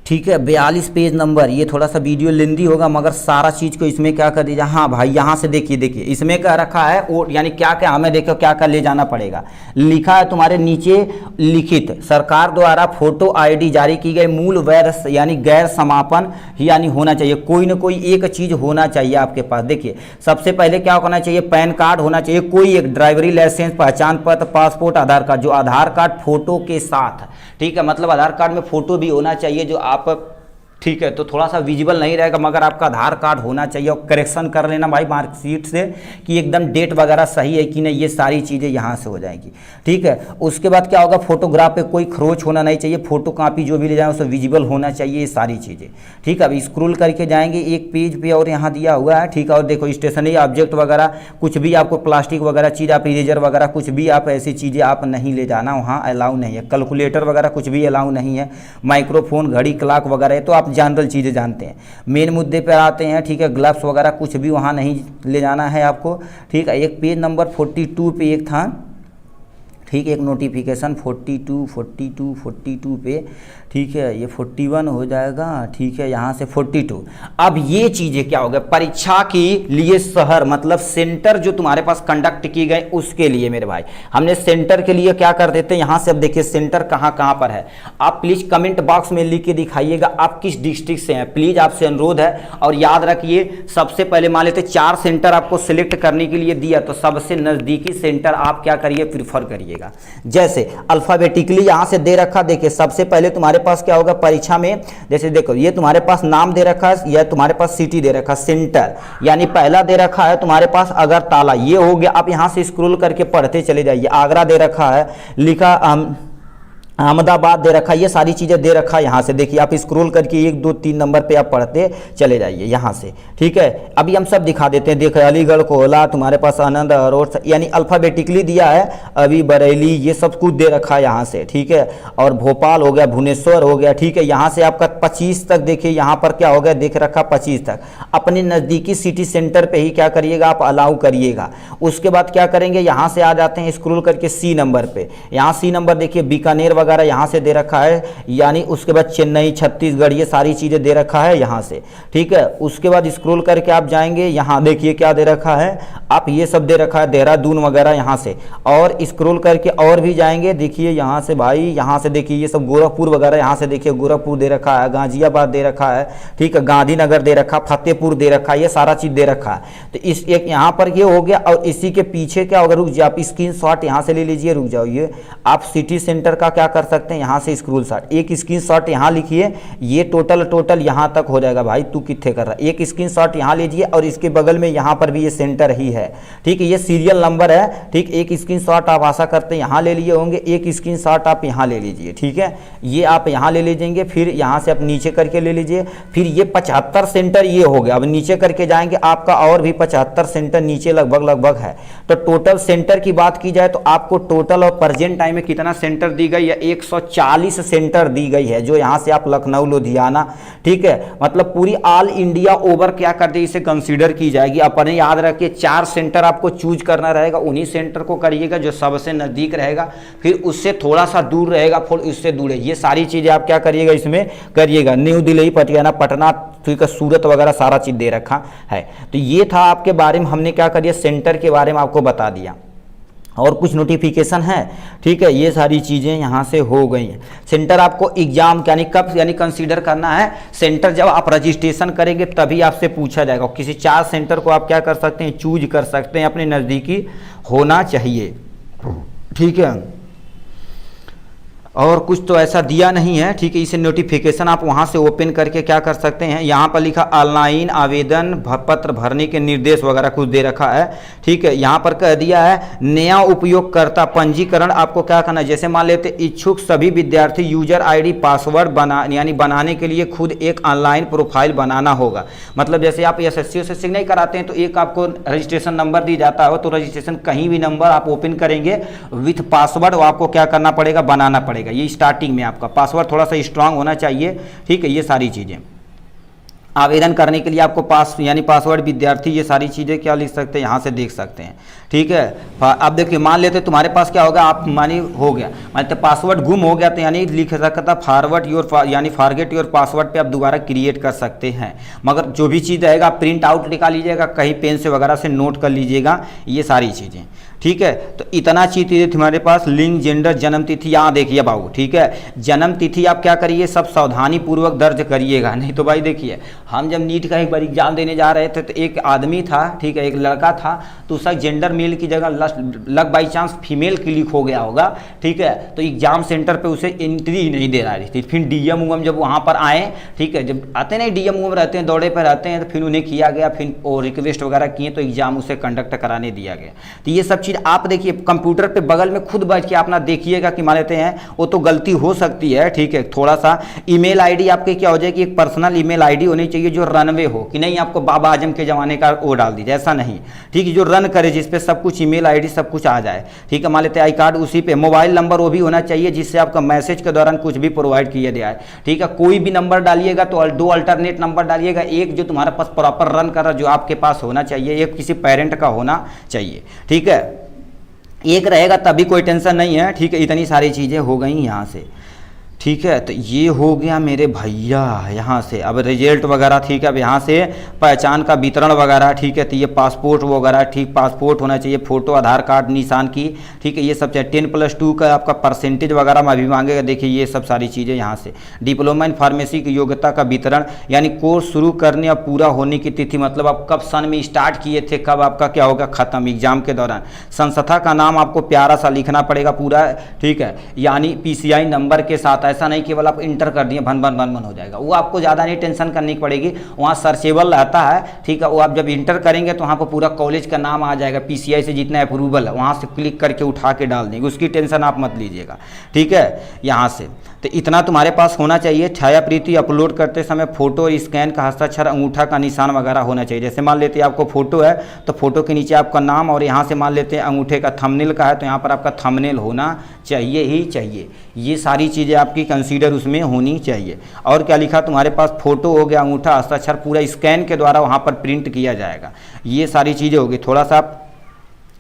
ठीक है, 42 पेज नंबर, ये थोड़ा सा वीडियो लेंदी होगा मगर सारा चीज़ को इसमें क्या कर दीजिए। हाँ भाई, यहाँ से देखिए इसमें क्या रखा है, वो यानी क्या क्या हमें देखो क्या क्या ले जाना पड़ेगा। लिखा है तुम्हारे नीचे, लिखित सरकार द्वारा फोटो आईडी जारी की गई, मूल वैर यानी गैर समापन यानी होना चाहिए, कोई ना कोई एक चीज़ होना चाहिए आपके पास। देखिए सबसे पहले क्या होना चाहिए, पैन कार्ड होना चाहिए, कोई एक ड्राइवरी लाइसेंस, पहचान पत्र, पासपोर्ट, आधार कार्ड, जो आधार कार्ड फोटो के साथ, ठीक है। मतलब आधार कार्ड में फोटो भी होना चाहिए जो आप, ठीक है। तो थोड़ा सा विजिबल नहीं रहेगा मगर आपका आधार कार्ड होना चाहिए, और करेक्शन कर लेना भाई मार्कशीट से कि एकदम डेट वगैरह सही है कि नहीं, ये सारी चीज़ें यहाँ से हो जाएंगी, ठीक है। उसके बाद क्या होगा, फोटोग्राफ पे कोई खरोच होना नहीं चाहिए, फोटो कापी जो भी ले जाए उसे विजिबल होना चाहिए, ये सारी चीज़ें, ठीक है। अब स्क्रॉल करके जाएंगे एक पेज पे और यहाँ दिया हुआ है, ठीक है। और देखो स्टेशनरी ऑब्जेक्ट वगैरह कुछ भी आपको प्लास्टिक वगैरह चीज़, आप इरेजर वगैरह कुछ भी आप ऐसी चीज़ें आप नहीं ले जाना, वहाँ अलाउ नहीं है। कैलकुलेटर वगैरह कुछ भी अलाउ नहीं है, माइक्रोफोन, घड़ी, क्लॉक वगैरह तो आप जनरल चीज़ें जानते हैं। मेन मुद्दे पर आते हैं, ठीक है। ग्लव्स वगैरह कुछ भी वहाँ नहीं ले जाना है आपको, ठीक है। एक पेज नंबर 42 पे एक था, ठीक है, एक नोटिफिकेशन 42 पे, ठीक है, ये 41 हो जाएगा, ठीक है, यहाँ से 42। अब ये चीज़ें क्या हो गया, परीक्षा के लिए शहर मतलब सेंटर जो तुम्हारे पास कंडक्ट की गए उसके लिए मेरे भाई हमने सेंटर के लिए क्या कर देते हैं, यहाँ से अब देखिए सेंटर कहाँ कहाँ पर है। आप प्लीज़ कमेंट बॉक्स में लिख के दिखाइएगा आप किस डिस्ट्रिक्ट से हैं, प्लीज़ आपसे अनुरोध है। और याद रखिए सबसे पहले मान लेते 4 सेंटर आपको सिलेक्ट करने के लिए दिया, तो सबसे नज़दीकी सेंटर आप क्या करिए, प्रीफर करिएगा। जैसे अल्फ़ाबेटिकली यहाँ से दे रखा, देखिए सबसे पहले तुम्हारे पास क्या होगा परीक्षा में, जैसे देखो ये तुम्हारे पास नाम दे रखा है या तुम्हारे पास सिटी दे रखा है, सेंटर यानी पहला दे रखा है तुम्हारे पास अगरतला, ये हो गया। आप यहां से स्क्रॉल करके पढ़ते चले जाइए। आगरा दे रखा है, लिखा अहमदाबाद दे रखा है, ये सारी चीज़ें दे रखा है। यहाँ से देखिए आप स्क्रॉल करके 1 2 3 नंबर पे आप पढ़ते चले जाइए यहाँ से, ठीक है। अभी हम सब दिखा देते हैं, देखो अलीगढ़, कोहला, तुम्हारे पास आनंद, अरोड़, यानी अल्फ़ाबेटिकली दिया है। अभी बरेली, ये सब कुछ दे रखा है यहाँ से, ठीक है। और भोपाल हो गया, भुवनेश्वर हो गया, ठीक है। यहाँ से आपका 25 तक देखिए, यहाँ पर क्या हो गया देख रखा 25 तक। अपने नज़दीकी सिटी सेंटर पर ही क्या करिएगा आप अलाउ करिएगा। उसके बाद क्या करेंगे, यहाँ से आ जाते हैं स्क्रॉल करके C नंबर पर। यहाँ C नंबर देखिए बीकानेर वगैरह यहाँ से दे रखा है, यानी उसके बाद चेन्नई, छत्तीसगढ़, ये सारी चीज़ें दे रखा है यहाँ से, ठीक है। उसके बाद स्क्रॉल करके आप जाएंगे, यहाँ देखिए क्या दे रखा है, आप ये सब दे रखा है देहरादून वगैरह यहाँ से। और स्क्रॉल करके और भी जाएंगे, देखिए यहाँ से भाई, यहाँ से देखिए ये सब गोरखपुर वगैरह, यहाँ से देखिए गोरखपुर दे रखा है, गाजियाबाद दे रखा है, ठीक है, गांधीनगर दे रखा, फतेहपुर दे रखा है, ये सारा चीज़ दे रखा है। तो इस एक यहाँ पर ये हो गया। और इसी के पीछे क्या होगा, रुक जाए आप स्क्रीनशॉट यहाँ से ले लीजिए, रुक जाओ, ये आप सिटी सेंटर का क्या कर सकते हैं, यहाँ से स्क्रीनशॉट, एक स्क्रीनशॉट यहाँ लिखिए, ये टोटल यहाँ तक हो जाएगा। भाई तू कितने कर रहा है, एक स्क्रीनशॉट यहाँ लीजिए और इसके बगल में यहाँ पर भी ये सेंटर ही है, ठीक है, ये सीरियल नंबर है, ठीक। एक स्क्रीनशॉट आप आशा करते हैं यहाँ ले लिए होंगे, एक स्क्रीनशॉट आप यहाँ ले लीजिए, ठीक है, ये आप यहाँ ले लीजिएंगे। फिर यहाँ से आप नीचे करके ले लीजिए, फिर ये 75 सेंटर ये हो गया। अब नीचे करके जाएंगे, आपका और भी 75 सेंटर नीचे लगभग है। तो टोटल सेंटर की बात की जाए तो आपको टोटल और प्रेजेंट टाइम में कितना सेंटर दी गई है, 140 सेंटर दी गई है, जो यहाँ से आप लखनऊ, लुधियाना, ठीक है, मतलब पूरी ऑल इंडिया ओवर क्या कर दे इसे कंसीडर की जाएगी। अपने याद रखिए 4 सेंटर आपको चूज करना रहेगा, उन्हीं सेंटर को करिएगा जो सबसे नज़दीक रहेगा, फिर उससे थोड़ा सा दूर रहेगा, फिर उससे दूर है। ये सारी चीज़ें आप क्या करिएगा इसमें करिएगा। न्यू दिल्ली, पटियाला, पटना, ठीक है, सूरत वगैरह सारा चीज़ दे रखा है। तो ये था आपके बारे में, हमने क्या करिए सेंटर के बारे में आपको बता दिया। और कुछ नोटिफिकेशन है, ठीक है, ये सारी चीज़ें यहाँ से हो गई हैं। सेंटर आपको एग्जाम यानी कब यानी कंसीडर करना है, सेंटर जब आप रजिस्ट्रेशन करेंगे तभी आपसे पूछा जाएगा। किसी 4 सेंटर को आप क्या कर सकते हैं, चूज कर सकते हैं, अपने नज़दीकी होना चाहिए, ठीक है। और कुछ तो ऐसा दिया नहीं है, ठीक है। इसे नोटिफिकेशन आप वहाँ से ओपन करके क्या कर सकते हैं, यहाँ पर लिखा ऑनलाइन आवेदन पत्र भरने के निर्देश वगैरह कुछ दे रखा है, ठीक है। यहाँ पर कह दिया है नया उपयोगकर्ता पंजीकरण आपको क्या करना है। जैसे मान लेते इच्छुक सभी विद्यार्थी यूजर आईडी पासवर्ड बनाने के लिए खुद एक ऑनलाइन प्रोफाइल बनाना होगा। मतलब जैसे आप SSC नहीं कराते हैं तो एक आपको रजिस्ट्रेशन नंबर दी जाता है, तो रजिस्ट्रेशन कहीं भी नंबर आप ओपन करेंगे विथ पासवर्ड, वो आपको क्या करना पड़ेगा, बनाना पड़ेगा। ये स्टार्टिंग में आपका पासवर्ड थोड़ा सा स्ट्रांग होना चाहिए, ठीक है। ये सारी चीज़ें आवेदन करने के लिए आपको पासवर्ड विद्यार्थी, ये सारी चीज़ें क्या लिख सकते हैं यहाँ से देख सकते हैं, ठीक है। अब देखिए मान लेते तुम्हारे पास क्या होगा, आप मानी हो गया, मान पासवर्ड गुम हो गया तो यानी लिख सकता फॉरवर्ड योर यानी फॉरगेट योर पासवर्ड पे आप दोबारा क्रिएट कर सकते हैं। मगर जो भी चीज़ रहेगा प्रिंट आउट निकाल लीजिएगा, कहीं पेन से वगैरह से नोट कर लीजिएगा, ये सारी चीज़ें, ठीक है। तो इतना चीज़ थी तुम्हारे पास। लिंग, जेंडर, जन्म तिथि यहाँ देखिए बाबू, ठीक है। जन्म तिथि आप क्या करिए, सब सावधानी पूर्वक दर्ज करिएगा, नहीं तो भाई देखिए हम जब नीट का एक बार एग्जाम देने जा रहे थे तो एक आदमी था, ठीक है, एक लड़का था, तो उसका जेंडर मेल की जगह लग बाई चांस फीमेल क्लिक हो गया होगा, ठीक है। तो एग्जाम सेंटर पे उसे एंट्री ही नहीं दे रही थी। फिर डीएम उम जब वहाँ पर आए, ठीक है, जब आते नहीं डीएम उम रहते हैं, दौड़े पर रहते हैं, तो फिर उन्हें किया गया, फिर वो रिक्वेस्ट वगैरह किए तो एग्जाम उसे कंडक्ट कराने दिया गया। तो ये सब चीज़ आप देखिए कंप्यूटर पे बगल में खुद बैठ के अपना देखिएगा कि मान लेते हैं वो तो गलती हो सकती है, ठीक है। थोड़ा सा ईमेल आईडी आपके क्या हो जाएगी, एक पर्सनल ईमेल आईडी होनी चाहिए जो रनवे हो, कि नहीं आपको बाबा आजम के ज़माने का वो डाल दीजिए, ऐसा नहीं, ठीक है। जो रन करे जिसपे सब कुछ ईमेल आईडी सब कुछ आ जाए, ठीक है। मान लेते हैं आई कार्ड उसी पे, मोबाइल नंबर वो भी होना चाहिए जिससे आपका मैसेज के दौरान कुछ भी प्रोवाइड किया गया है, ठीक है। कोई भी नंबर डालिएगा तो 2 अल्टरनेट नंबर डालिएगा, एक जो तुम्हारे पास प्रॉपर रन कर रहा जो आपके पास होना चाहिए, एक किसी पेरेंट का होना चाहिए, ठीक है। एक रहेगा तभी कोई टेंशन नहीं है, ठीक है। इतनी सारी चीज़ें हो गई यहाँ से, ठीक है। तो ये हो गया मेरे भैया यहाँ से। अब रिजल्ट वगैरह, ठीक है। अब यहाँ से पहचान का वितरण वगैरह, ठीक है। तो ये पासपोर्ट वगैरह, ठीक, पासपोर्ट होना चाहिए, फ़ोटो, आधार कार्ड, निशान की, ठीक है। ये सब चाहिए। 10+2 का आपका परसेंटेज वगैरह में अभी मांगेगा, देखिए ये सब सारी चीज़ें यहाँ से। डिप्लोमा इन फार्मेसी की योग्यता का वितरण, यानी कोर्स शुरू करने और पूरा होने की तिथि, मतलब आप कब सन में स्टार्ट किए थे, कब आपका क्या होगा ख़त्म एग्जाम के दौरान। संस्था का नाम आपको प्यारा सा लिखना पड़ेगा पूरा, ठीक है। यानी PCI नंबर के साथ, ऐसा नहीं केवल आप इंटर कर दिए भन भन भन भन हो जाएगा, वो आपको ज़्यादा नहीं टेंशन करनी पड़ेगी। वहाँ सर्चेबल रहता है, ठीक है। वो आप जब इंटर करेंगे तो वहाँ पर पूरा कॉलेज का नाम आ जाएगा, PCI से जितना अप्रूवल है वहाँ से क्लिक करके उठा के डाल देंगे, उसकी टेंशन आप मत लीजिएगा, ठीक है। यहाँ से तो इतना तुम्हारे पास होना चाहिए। छायाप्रति अपलोड करते समय फोटो और स्कैन का हस्ताक्षर, अंगूठा का निशान वगैरह होना चाहिए। जैसे मान लेते हैं आपको फोटो है तो फोटो के नीचे आपका नाम, और यहाँ से मान लेते हैं अंगूठे का थंबनेल का है तो यहाँ पर आपका थंबनेल होना चाहिए ही चाहिए। ये सारी चीज़ें आपकी कंसीडर उसमें होनी चाहिए। और क्या लिखा तुम्हारे पास, फोटो हो गया, अंगूठा, हस्ताक्षर पूरा स्कैन के द्वारा वहाँ पर प्रिंट किया जाएगा। ये सारी चीज़ें होगी। थोड़ा सा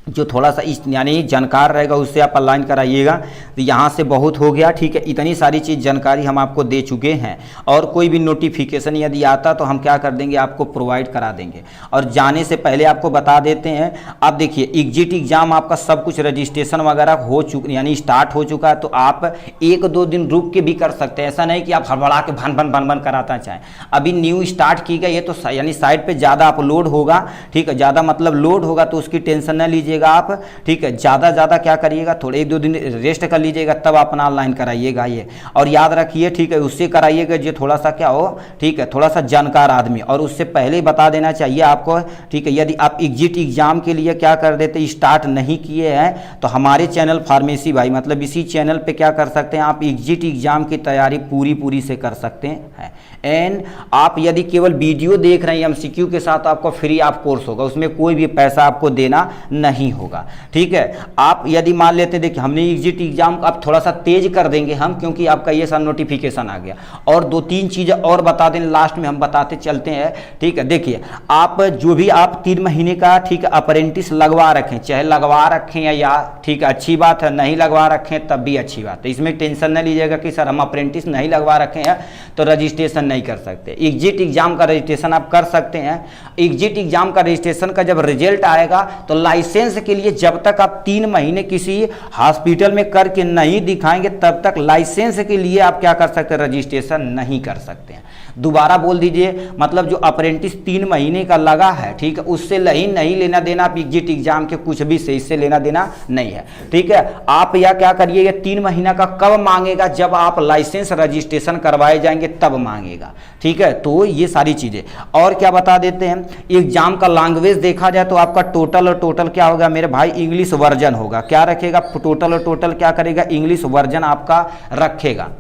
जो थोड़ा सा इस यानी जानकार रहेगा उससे आप अलाइन कराइएगा। तो यहाँ से बहुत हो गया, ठीक है। इतनी सारी चीज़ जानकारी हम आपको दे चुके हैं, और कोई भी नोटिफिकेशन यदि आता तो हम क्या कर देंगे, आपको प्रोवाइड करा देंगे। और जाने से पहले आपको बता देते हैं, आप देखिए एग्जिट एग्जाम आपका सब कुछ रजिस्ट्रेशन वगैरह हो चुका, यानी स्टार्ट हो चुका है। तो आप 1-2 दिन रुक के भी कर सकते हैं, ऐसा नहीं कि आप हड़बड़ा के भन भन भन भन कराता चाहें। अभी न्यू स्टार्ट की गई है तो यानी साइट पर ज़्यादा अपलोड होगा, ठीक है। ज़्यादा मतलब लोड होगा तो उसकी टेंशन न लीजिएगा आप, ठीक है। ज़्यादा क्या करिएगा, थोड़े 1-2 दिन रेस्ट कर लीजिएगा, तब अपना ऑनलाइन कराइएगा ये। और याद रखिए, ठीक है, उससे कराइएगा जो थोड़ा सा क्या हो, ठीक है, थोड़ा सा जानकार आदमी। और उससे पहले ही बता देना चाहिए आपको, ठीक है। यदि आप एग्जिट एग्जाम के लिए क्या कर देते, स्टार्ट नहीं किए हैं, तो हमारे चैनल फार्मेसी भाई, मतलब इसी चैनल पे क्या कर सकते हैं आप, एग्जिट एग्जाम की तैयारी पूरी से कर सकते हैं। एंड आप यदि केवल वीडियो देख रहे हैं MCQ के साथ, आपको फ्री ऑफ कोर्स होगा, उसमें कोई भी पैसा आपको देना नहीं होगा, ठीक है। आप यदि मान लेते, देखिए हमने एग्जिट एग्जाम अब थोड़ा सा तेज कर देंगे हम, क्योंकि आपका ये सा नोटिफिकेशन आ गया। और 2-3 चीज़ें और बता दें लास्ट में, हम बताते चलते हैं, ठीक है। देखिए आप जो भी आप 3 महीने का, ठीक है, अप्रेंटिस लगवा रखें, चाहे लगवा रखें या, ठीक है, अच्छी बात है, नहीं लगवा रखें तब भी अच्छी बात है। इसमें टेंशन न लीजिएगा कि सर हम अप्रेंटिस नहीं लगवा रखे हैं तो रजिस्ट्रेशन नहीं कर सकते। एग्जिट एग्जाम का रजिस्ट्रेशन आप कर सकते हैं। एग्जिट एग्जाम का रजिस्ट्रेशन का जब रिजल्ट आएगा तो लाइसेंस के लिए जब तक आप 3 महीने किसी हॉस्पिटल में करके नहीं दिखाएंगे, तब तक लाइसेंस के लिए आप क्या कर सकते हैं, रजिस्ट्रेशन नहीं कर सकते हैं। दोबारा बोल दीजिए, मतलब जो अप्रेंटिस 3 महीने का लगा है, ठीक है, उससे नहीं लेना देना आप एग्जिट एग्जाम के कुछ भी से, इससे लेना देना नहीं है, ठीक है। आप या क्या करिएगा, 3 महीना का कब मांगेगा, जब आप लाइसेंस रजिस्ट्रेशन करवाए जाएंगे तब मांगेगा, ठीक है। तो ये सारी चीजें और क्या बता देते हैं। एग्जाम का लैंग्वेज देखा जाए तो आपका टोटल क्या होगा मेरे भाई, इंग्लिश वर्जन होगा। क्या रखेगा, टोटल क्या करेगा, इंग्लिश वर्जन आपका रखेगा,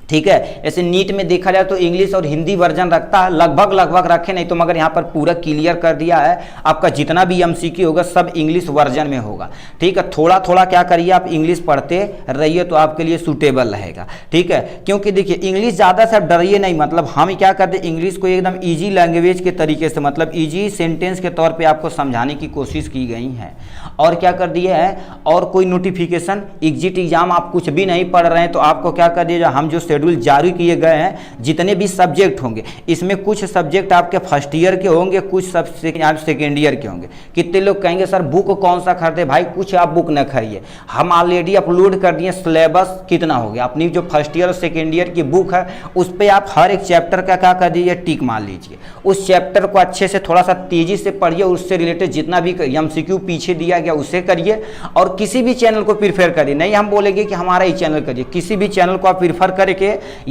ठीक है। ऐसे नीट में देखा जाए तो इंग्लिश और हिंदी वर्जन रखता है, लगभग रखे नहीं तो, मगर यहाँ पर पूरा क्लियर कर दिया है, आपका जितना भी MCQ होगा सब इंग्लिश वर्जन में होगा, ठीक है। थोड़ा क्या करिए, आप इंग्लिश पढ़ते रहिए तो आपके लिए सूटेबल रहेगा, ठीक है। क्योंकि देखिए इंग्लिश ज़्यादा से आप डरिए नहीं, मतलब हम क्या करते इंग्लिश को एकदम ईजी लैंग्वेज के तरीके से, मतलब ईजी सेंटेंस के तौर पर आपको समझाने की कोशिश की गई है। और क्या कर दिए है, और कोई नोटिफिकेशन एग्जिट एग्जाम आप कुछ भी नहीं पढ़ रहे हैं तो आपको क्या कर दिया, हम जो शेड्यूल जारी किए गए हैं, जितने भी सब्जेक्ट होंगे, इसमें कुछ सब्जेक्ट आपके फर्स्ट ईयर के होंगे, कुछ सब सेकेंड ईयर के होंगे। कितने लोग कहेंगे सर बुक कौन सा खरीदे, भाई कुछ आप बुक न खरीदिए, हम ऑलरेडी अपलोड कर दिए सिलेबस कितना हो गया, अपनी जो फर्स्ट ईयर और सेकेंड ईयर की बुक है उस पर आप हर एक चैप्टर का क्या कर दीजिए, टिक मार लीजिए। उस चैप्टर को अच्छे से थोड़ा सा तेजी से पढ़िए, उससे रिलेटेड जितना भी MCQ पीछे दिया गया उसे करिए, और किसी भी चैनल को प्रीफर करिए। नहीं हम बोलेंगे कि हमारा ही चैनल करिए, किसी भी चैनल को आप प्रीफर करके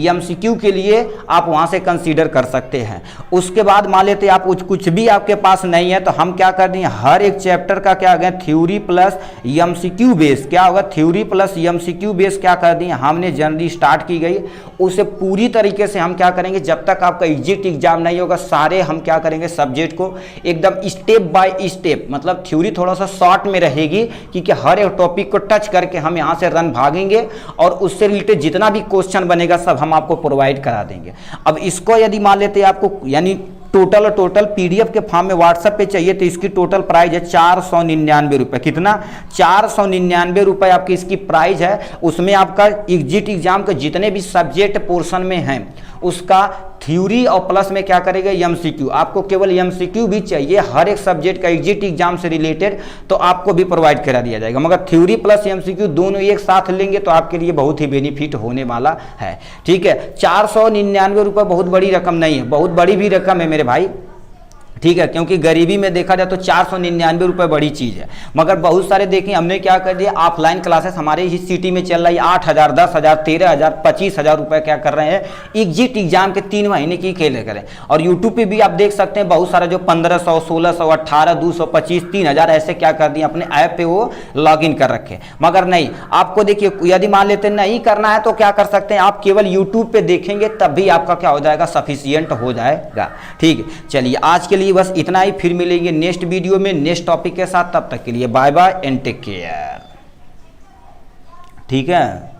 MCQ के लिए आप वहां से कंसीडर कर सकते हैं। उसके बाद मान लेते आप कुछ भी आपके पास नहीं है तो हम क्या कर दें, हर एक चैप्टर का क्या गया, थ्योरी प्लस MCQ बेस, क्या होगा, थ्योरी प्लस MCQ बेस क्या कर दिए हमने जनरली स्टार्ट की गई, उसे पूरी तरीके से हम क्या करेंगे, जब तक आपका एग्जिट एग्जाम नहीं होगा सारे हम क्या करेंगे, सब्जेक्ट को एकदम स्टेप बाय स्टेप, मतलब थ्योरी थोड़ा सा शॉर्ट में रहेगी क्योंकि हर एक टॉपिक को टच करके हम यहाँ से रन भागेंगे और उससे रिलेटेड जितना भी क्वेश्चन बनेगा सब हम आपको प्रोवाइड करा देंगे। अब इसको यदि मान लेते हैं आपको यानी टोटल पीडीएफ के फॉर्म में व्हाट्सएप पे चाहिए तो इसकी टोटल प्राइस है 499 रुपये। कितना? 499 रुपये आपकी इसकी प्राइस है। उसमें आपका एग्जिट एग्जाम के जितने भी सब्जेक्ट पोर्शन में हैं उसका थ्योरी और प्लस में क्या करेगा एमसीक्यू। आपको केवल एमसीक्यू भी चाहिए हर एक सब्जेक्ट का एग्जिट एग्जाम से रिलेटेड तो आपको भी प्रोवाइड करा दिया जाएगा, मगर थ्योरी प्लस एमसीक्यू दोनों एक साथ लेंगे तो आपके लिए बहुत ही बेनिफिट होने वाला है। ठीक है, 499 रुपये बहुत बड़ी रकम नहीं है, बहुत बड़ी भी रकम है मेरे भाई। ठीक है, क्योंकि गरीबी में देखा जाए तो 499 रुपये बड़ी चीज़ है, मगर बहुत सारे देखें हमने क्या कर दिया, ऑफलाइन क्लासेस हमारे ही सिटी में चल रही है 8,000, 10,000, 13,000, 25,000 रुपये क्या कर रहे हैं एग्जिट एग्जाम के 3 महीने की खेल करें। और यूट्यूब पे भी आप देख सकते हैं बहुत सारा जो 1500, 1600, 18, 225, 3,000 ऐसे क्या कर दिए अपने ऐप पे वो लॉगिन कर रखे। मगर नहीं, आपको देखिए यदि मान लेते नहीं करना है तो क्या कर सकते हैं, आप केवल यूट्यूब पे देखेंगे तब भी आपका क्या हो जाएगा सफिशियंट हो जाएगा। ठीक है, चलिए आज के लिए बस इतना ही, फिर मिलेंगे नेक्स्ट वीडियो में नेक्स्ट टॉपिक के साथ। तब तक के लिए bye bye and take care. ठीक है।